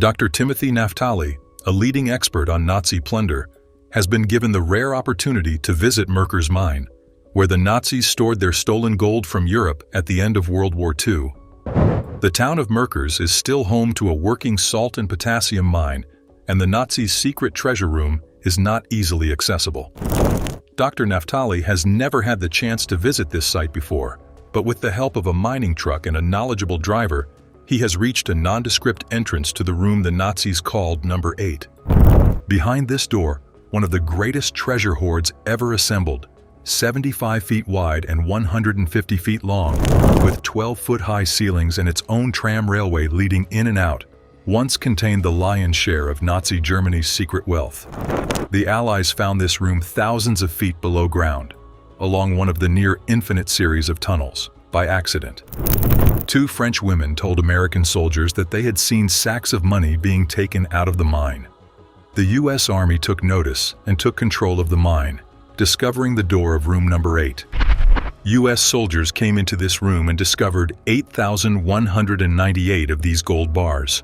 Dr. Timothy Naftali, a leading expert on Nazi plunder, has been given the rare opportunity to visit Merker's mine, where the Nazis stored their stolen gold from Europe at the end of World War II. The town of Merkers is still home to a working salt and potassium mine, and the Nazis' secret treasure room is not easily accessible. Dr. Naftali has never had the chance to visit this site before, but with the help of a mining truck and a knowledgeable driver, he has reached a nondescript entrance to the room the Nazis called Number 8. Behind this door, one of the greatest treasure hoards ever assembled, 75 feet wide and 150 feet long, with 12-foot-high ceilings and its own tram railway leading in and out, once contained the lion's share of Nazi Germany's secret wealth. The Allies found this room thousands of feet below ground, along one of the near-infinite series of tunnels, by accident. Two French women told American soldiers that they had seen sacks of money being taken out of the mine. The U.S. Army took notice and took control of the mine, discovering the door of room number 8. U.S. soldiers came into this room and discovered 8,198 of these gold bars.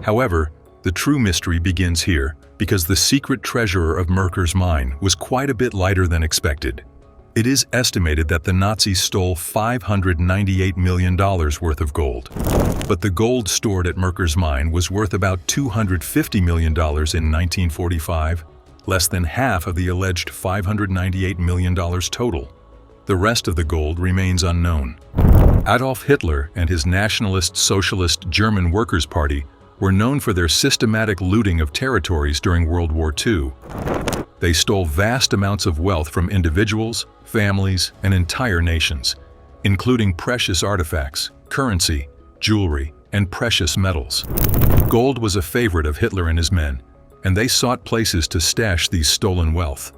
However, the true mystery begins here because the secret treasurer of Merker's mine was quite a bit lighter than expected. It is estimated that the Nazis stole $598 million worth of gold. But the gold stored at Merker's mine was worth about $250 million in 1945, less than half of the alleged $598 million total. The rest of the gold remains unknown. Adolf Hitler and his Nationalist Socialist German Workers' Party were known for their systematic looting of territories during World War II. They stole vast amounts of wealth from individuals, families, and entire nations, including precious artifacts, currency, jewelry, and precious metals. Gold was a favorite of Hitler and his men, and they sought places to stash these stolen wealth.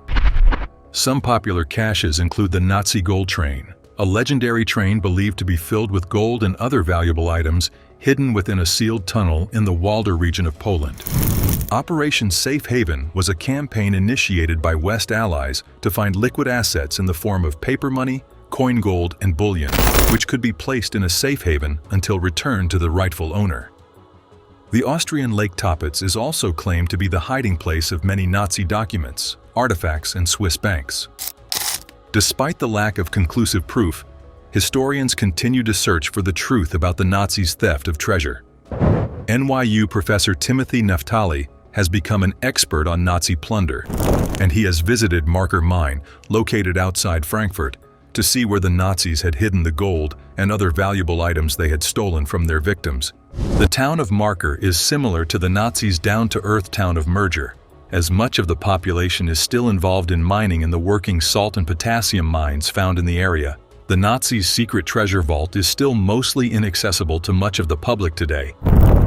Some popular caches include the Nazi gold train, a legendary train believed to be filled with gold and other valuable items hidden within a sealed tunnel in the Walder region of Poland. Operation Safe Haven was a campaign initiated by West Allies to find liquid assets in the form of paper money, coin gold, and bullion, which could be placed in a safe haven until returned to the rightful owner. The Austrian Lake Toppitz is also claimed to be the hiding place of many Nazi documents, artifacts, and Swiss banks. Despite the lack of conclusive proof, historians continue to search for the truth about the Nazis' theft of treasure. NYU professor Timothy Naftali has become an expert on Nazi plunder, and he has visited Marker Mine, located outside Frankfurt, to see where the Nazis had hidden the gold and other valuable items they had stolen from their victims. The town of Marker is similar to the Nazis' down-to-earth town of Merger, as much of the population is still involved in mining in the working salt and potassium mines found in the area. The Nazis' secret treasure vault is still mostly inaccessible to much of the public today,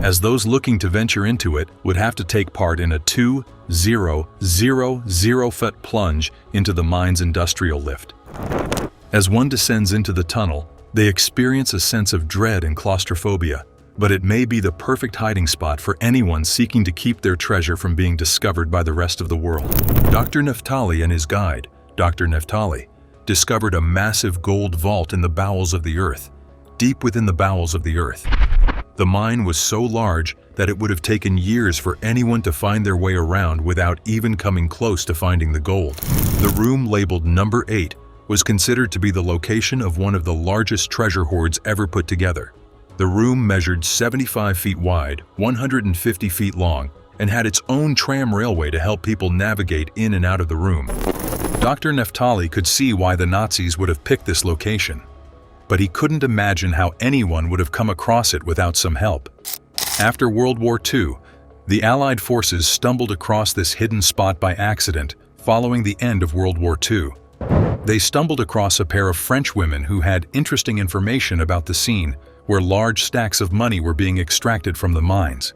as those looking to venture into it would have to take part in a 2,000-foot plunge into the mine's industrial lift. As one descends into the tunnel, they experience a sense of dread and claustrophobia, but it may be the perfect hiding spot for anyone seeking to keep their treasure from being discovered by the rest of the world. Dr. Naftali and his guide, Dr. Naftali, discovered a massive gold vault in the bowels of the earth, deep within the bowels of the earth. The mine was so large that it would have taken years for anyone to find their way around without even coming close to finding the gold. The room labeled Number 8 was considered to be the location of one of the largest treasure hoards ever put together. The room measured 75 feet wide, 150 feet long, and had its own tram railway to help people navigate in and out of the room. Dr. Naftali could see why the Nazis would have picked this location, but he couldn't imagine how anyone would have come across it without some help. After World War II, the Allied forces stumbled across this hidden spot by accident following the end of World War II. They stumbled across a pair of French women who had interesting information about the scene, where large stacks of money were being extracted from the mines.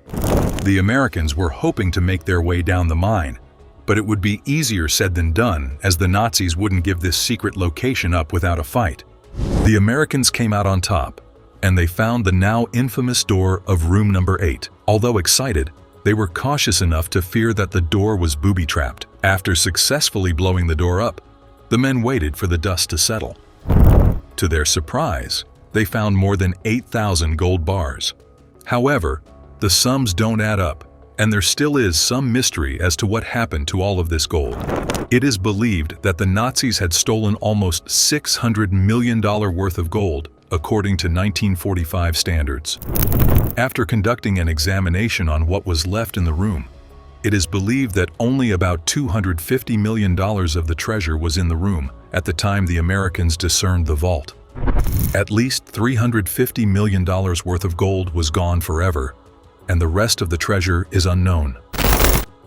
The Americans were hoping to make their way down the mine, but it would be easier said than done, as the Nazis wouldn't give this secret location up without a fight. The Americans came out on top, and they found the now infamous door of room number 8. Although excited, they were cautious enough to fear that the door was booby-trapped. After successfully blowing the door up, the men waited for the dust to settle. To their surprise, they found more than 8,000 gold bars. However, The sums don't add up, and there still is some mystery as to what happened to all of this gold. It is believed that the Nazis had stolen almost $600 million worth of gold, according to 1945 standards. After conducting an examination on what was left in the room, it is believed that only about $250 million of the treasure was in the room at the time the Americans discerned the vault. At least $350 million worth of gold was gone forever, and the rest of the treasure is unknown.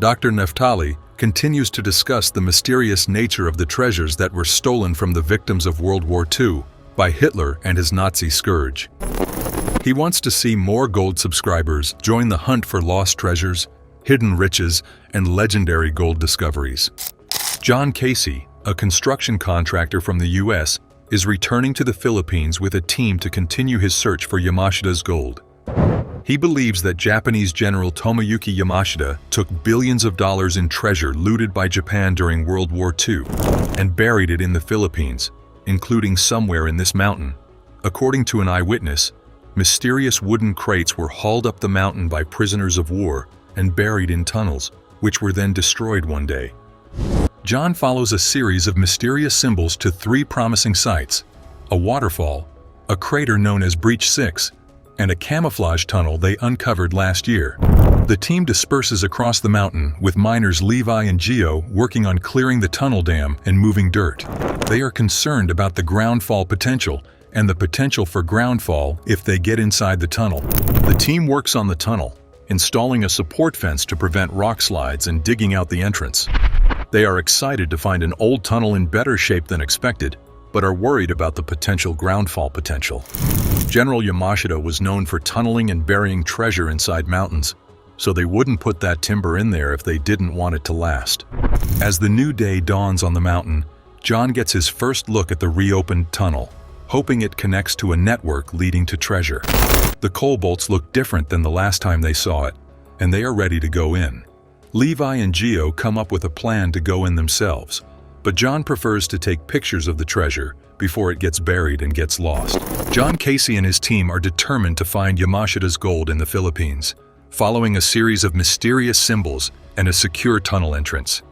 Dr. Neftali continues to discuss the mysterious nature of the treasures that were stolen from the victims of World War II by Hitler and his Nazi scourge. He wants to see more gold subscribers join the hunt for lost treasures, hidden riches, and legendary gold discoveries. John Casey, a construction contractor from the U.S., is returning to the Philippines with a team to continue his search for Yamashita's gold. He believes that Japanese General Tomoyuki Yamashita took billions of dollars in treasure looted by Japan during World War II and buried it in the Philippines, including somewhere in this mountain. According to an eyewitness, mysterious wooden crates were hauled up the mountain by prisoners of war and buried in tunnels, which were then destroyed one day. John follows a series of mysterious symbols to 3 promising sites: a waterfall, a crater known as Breach 6, and a camouflage tunnel they uncovered last year. The team disperses across the mountain with miners Levi and Gio working on clearing the tunnel dam and moving dirt. They are concerned about the groundfall potential and the potential for groundfall if they get inside the tunnel. The team works on the tunnel, installing a support fence to prevent rock slides and digging out the entrance. They are excited to find an old tunnel in better shape than expected, but are worried about the potential groundfall potential. General Yamashita was known for tunneling and burying treasure inside mountains, so they wouldn't put that timber in there if they didn't want it to last. As the new day dawns on the mountain, John gets his first look at the reopened tunnel, hoping it connects to a network leading to treasure. The coal bolts look different than the last time they saw it, and they are ready to go in. Levi and Gio come up with a plan to go in themselves, but John prefers to take pictures of the treasure before it gets buried and gets lost. John Casey and his team are determined to find Yamashita's gold in the Philippines, following a series of mysterious symbols and a secure tunnel entrance.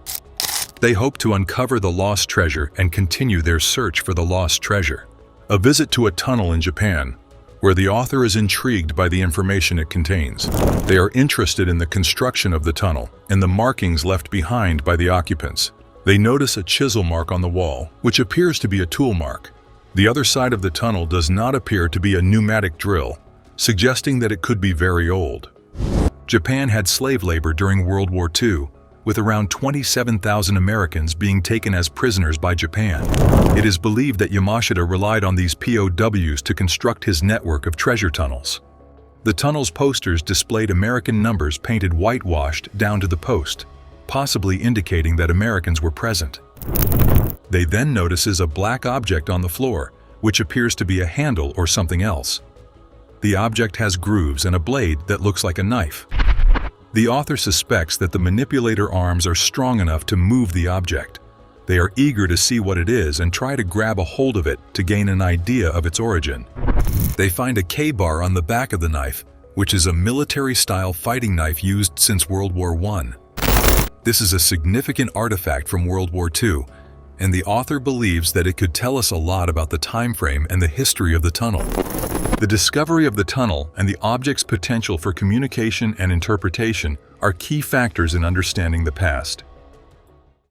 They hope to uncover the lost treasure and continue their search for the lost treasure. A visit to a tunnel in Japan, where the author is intrigued by the information it contains. They are interested in the construction of the tunnel and the markings left behind by the occupants. They notice a chisel mark on the wall, which appears to be a tool mark. The other side of the tunnel does not appear to be a pneumatic drill, suggesting that it could be very old. Japan had slave labor during World War II, with around 27,000 Americans being taken as prisoners by Japan. It is believed that Yamashita relied on these POWs to construct his network of treasure tunnels. The tunnel's posters displayed American numbers painted whitewashed down to the post, possibly indicating that Americans were present. They then notices a black object on the floor, which appears to be a handle or something else. The object has grooves and a blade that looks like a knife. The author suspects that the manipulator arms are strong enough to move the object. They are eager to see what it is and try to grab a hold of it to gain an idea of its origin. They find a K-bar on the back of the knife, which is a military-style fighting knife used since World War I. This is a significant artifact from World War II, and the author believes that it could tell us a lot about the time frame and the history of the tunnel. The discovery of the tunnel and the object's potential for communication and interpretation are key factors in understanding the past.